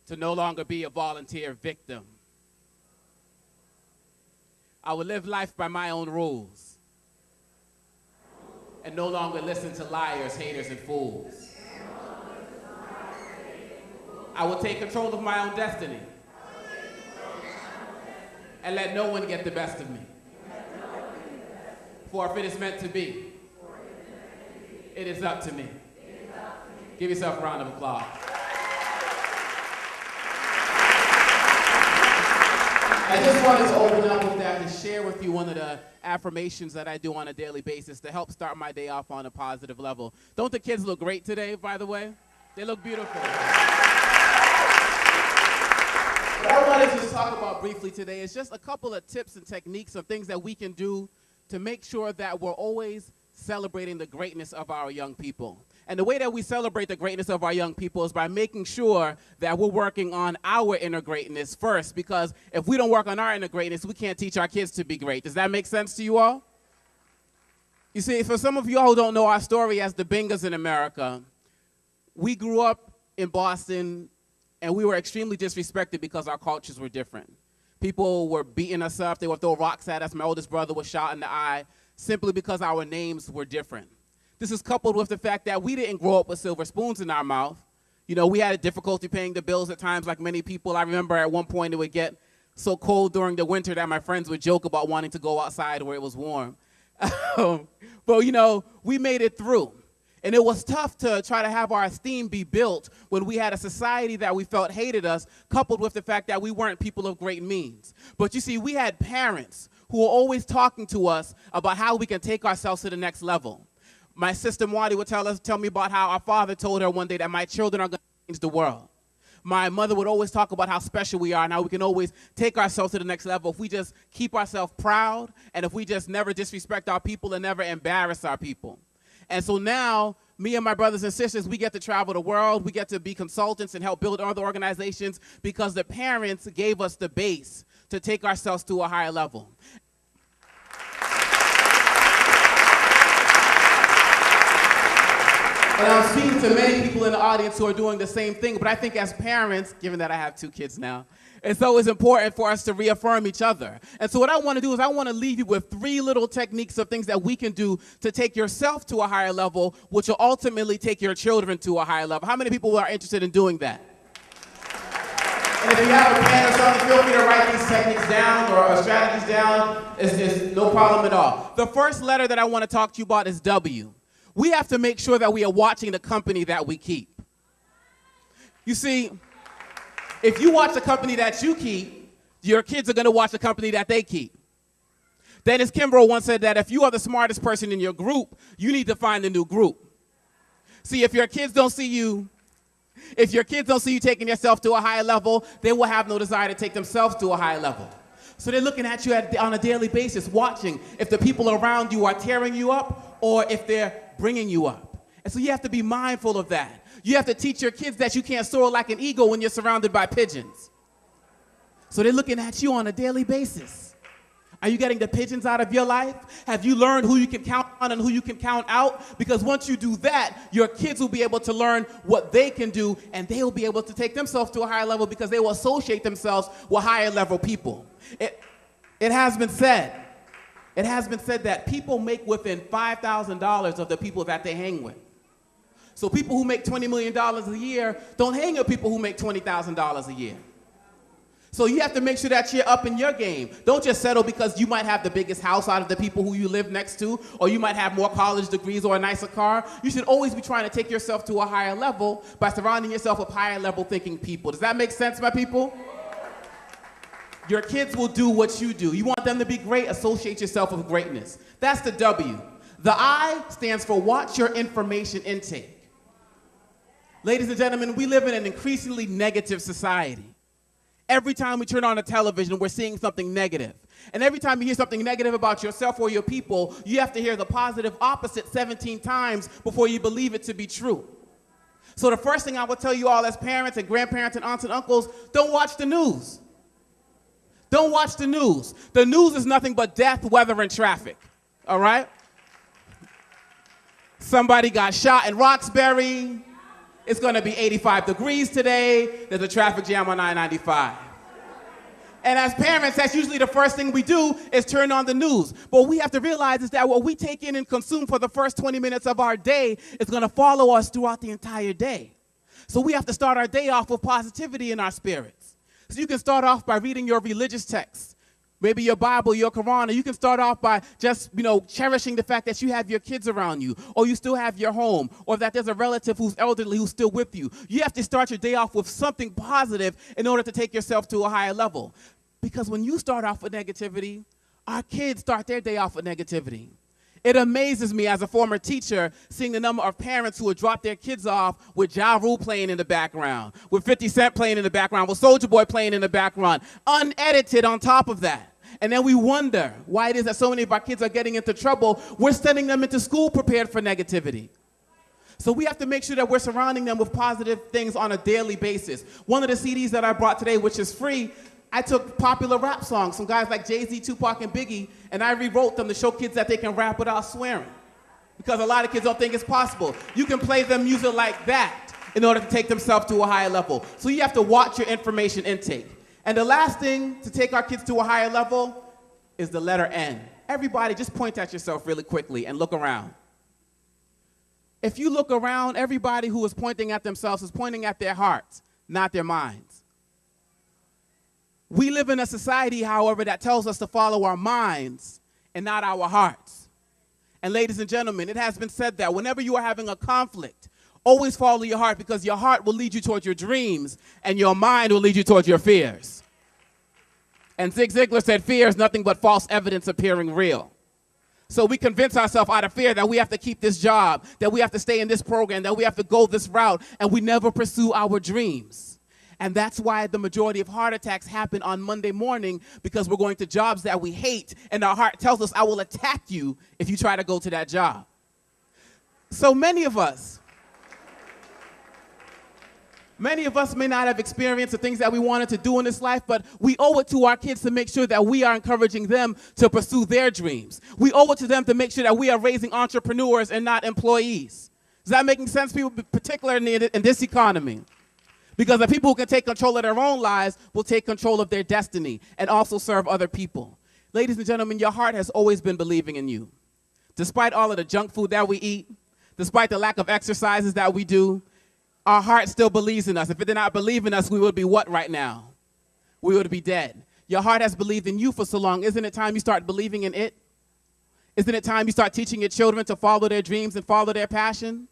to no longer be a volunteer victim. I will live life by my own rules and no longer listen to liars, haters, and fools. I will take control of my own destiny and let no one get the best of me. For if it is meant to be, it is up to me. Give yourself a round of applause. I just wanted to open up with that to share with you one of the affirmations that I do on a daily basis to help start my day off on a positive level. Don't the kids look great today, by the way? They look beautiful. What I wanted to just talk about briefly today is just a couple of tips and techniques of things that we can do to make sure that we're always celebrating the greatness of our young people. And the way that we celebrate the greatness of our young people is by making sure that we're working on our inner greatness first, because if we don't work on our inner greatness, we can't teach our kids to be great. Does that make sense to you all? You see, for some of you all who don't know our story as the Bingers in America, we grew up in Boston and we were extremely disrespected because our cultures were different. People were beating us up, they would throw rocks at us. My oldest brother was shot in the eye simply because our names were different. This is coupled with the fact that we didn't grow up with silver spoons in our mouth. You know, we had difficulty paying the bills at times like many people. I remember at one point it would get so cold during the winter that my friends would joke about wanting to go outside where it was warm. But, you know, we made it through. And it was tough to try to have our esteem be built when we had a society that we felt hated us, coupled with the fact that we weren't people of great means. But you see, we had parents who were always talking to us about how we can take ourselves to the next level. My sister Marty would tell me about how our father told her one day that my children are going to change the world. My mother would always talk about how special we are and how we can always take ourselves to the next level if we just keep ourselves proud and if we just never disrespect our people and never embarrass our people. And so now, me and my brothers and sisters, we get to travel the world. We get to be consultants and help build other organizations because the parents gave us the base to take ourselves to a higher level. And I'm speaking to many people in the audience who are doing the same thing, but I think as parents, given that I have 2 kids now, it's always important for us to reaffirm each other. And so what I want to do is I want to leave you with 3 little techniques of things that we can do to take yourself to a higher level, which will ultimately take your children to a higher level. How many people are interested in doing that? And if you have a plan or something, feel free to write these techniques down or strategies down. It's no problem at all. The first letter that I want to talk to you about is W. We have to make sure that we are watching the company that we keep. You see, if you watch the company that you keep, your kids are going to watch the company that they keep. Dennis Kimbrough once said that if you are the smartest person in your group, you need to find a new group. See, if your kids don't see you taking yourself to a higher level, they will have no desire to take themselves to a higher level. So they're looking at you on a daily basis, watching if the people around you are tearing you up or if they're bringing you up. And so you have to be mindful of that. You have to teach your kids that you can't soar like an eagle when you're surrounded by pigeons. So they're looking at you on a daily basis. Are you getting the pigeons out of your life? Have you learned who you can count on and who you can count out? Because once you do that, your kids will be able to learn what they can do, and they will be able to take themselves to a higher level because they will associate themselves with higher level people. It has been said that people make within $5,000 of the people that they hang with. So people who make $20 million a year don't hang with people who make $20,000 a year. So you have to make sure that you're up in your game. Don't just settle because you might have the biggest house out of the people who you live next to, or you might have more college degrees or a nicer car. You should always be trying to take yourself to a higher level by surrounding yourself with higher level thinking people. Does that make sense, my people? Your kids will do what you do. You want them to be great, associate yourself with greatness. That's the W. The I stands for watch your information intake. Ladies and gentlemen, we live in an increasingly negative society. Every time we turn on the television, we're seeing something negative. And every time you hear something negative about yourself or your people, you have to hear the positive opposite 17 times before you believe it to be true. So the first thing I would tell you all as parents and grandparents and aunts and uncles, don't watch the news. Don't watch the news. The news is nothing but death, weather, and traffic. All right? Somebody got shot in Roxbury. It's going to be 85 degrees today. There's a traffic jam on I-95. And as parents, that's usually the first thing we do is turn on the news. But what we have to realize is that what we take in and consume for the first 20 minutes of our day is going to follow us throughout the entire day. So we have to start our day off with positivity in our spirits. So you can start off by reading your religious texts, maybe your Bible, your Quran, or you can start off by just, cherishing the fact that you have your kids around you, or you still have your home, or that there's a relative who's elderly who's still with you. You have to start your day off with something positive in order to take yourself to a higher level. Because when you start off with negativity, our kids start their day off with negativity. It amazes me as a former teacher seeing the number of parents who would drop their kids off with Ja Rule playing in the background, with 50 Cent playing in the background, with Soulja Boy playing in the background, unedited on top of that. And then we wonder why it is that so many of our kids are getting into trouble. We're sending them into school prepared for negativity. So we have to make sure that we're surrounding them with positive things on a daily basis. One of the CDs that I brought today, which is free, I took popular rap songs from guys like Jay-Z, Tupac, and Biggie, and I rewrote them to show kids that they can rap without swearing. Because a lot of kids don't think it's possible. You can play them music like that in order to take themselves to a higher level. So you have to watch your information intake. And the last thing to take our kids to a higher level is the letter N. Everybody, just point at yourself really quickly and look around. If you look around, everybody who is pointing at themselves is pointing at their hearts, not their minds. We live in a society, however, that tells us to follow our minds and not our hearts. And ladies and gentlemen, it has been said that whenever you are having a conflict, always follow your heart, because your heart will lead you towards your dreams and your mind will lead you towards your fears. And Zig Ziglar said, fear is nothing but false evidence appearing real. So we convince ourselves out of fear that we have to keep this job, that we have to stay in this program, that we have to go this route, and we never pursue our dreams. And that's why the majority of heart attacks happen on Monday morning, because we're going to jobs that we hate, and our heart tells us, I will attack you if you try to go to that job. So many of us may not have experienced the things that we wanted to do in this life, but we owe it to our kids to make sure that we are encouraging them to pursue their dreams. We owe it to them to make sure that we are raising entrepreneurs and not employees. Is that making sense, people, particularly in this economy? Because the people who can take control of their own lives will take control of their destiny and also serve other people. Ladies and gentlemen, your heart has always been believing in you. Despite all of the junk food that we eat, despite the lack of exercises that we do, our heart still believes in us. If it did not believe in us, we would be what right now? We would be dead. Your heart has believed in you for so long. Isn't it time you start believing in it? Isn't it time you start teaching your children to follow their dreams and follow their passion?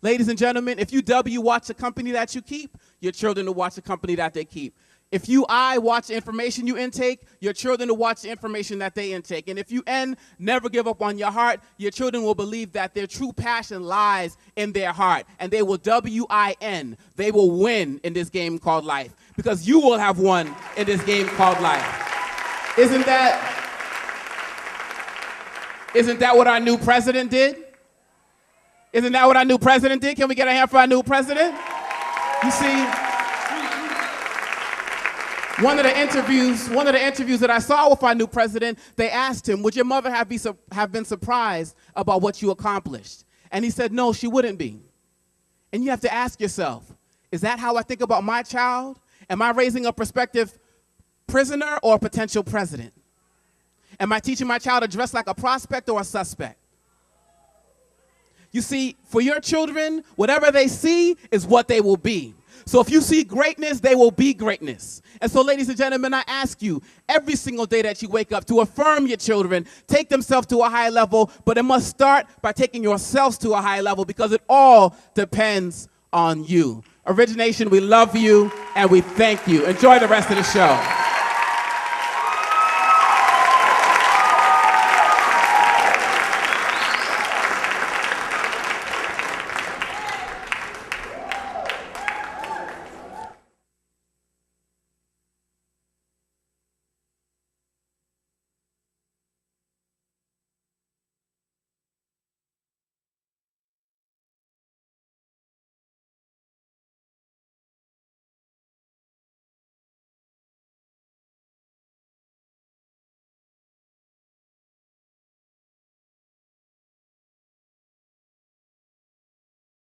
Ladies and gentlemen, if you watch the company that you keep, your children will watch the company that they keep. If you watch the information you intake, your children will watch the information that they intake. And if you never give up on your heart, your children will believe that their true passion lies in their heart. And they will WIN. They will win in this game called life. Because you will have won in this game called life. Isn't that what our new president did? Isn't that what our new president did? Can we get a hand for our new president? You see, one of the interviews that I saw with our new president, they asked him, would your mother have been surprised about what you accomplished? And he said, no, she wouldn't be. And you have to ask yourself, is that how I think about my child? Am I raising a prospective prisoner or a potential president? Am I teaching my child to dress like a prospect or a suspect? You see, for your children, whatever they see is what they will be. So if you see greatness, they will be greatness. And so, ladies and gentlemen, I ask you every single day that you wake up to affirm your children, take themselves to a higher level, but it must start by taking yourselves to a higher level, because it all depends on you. Origination, we love you and we thank you. Enjoy the rest of the show.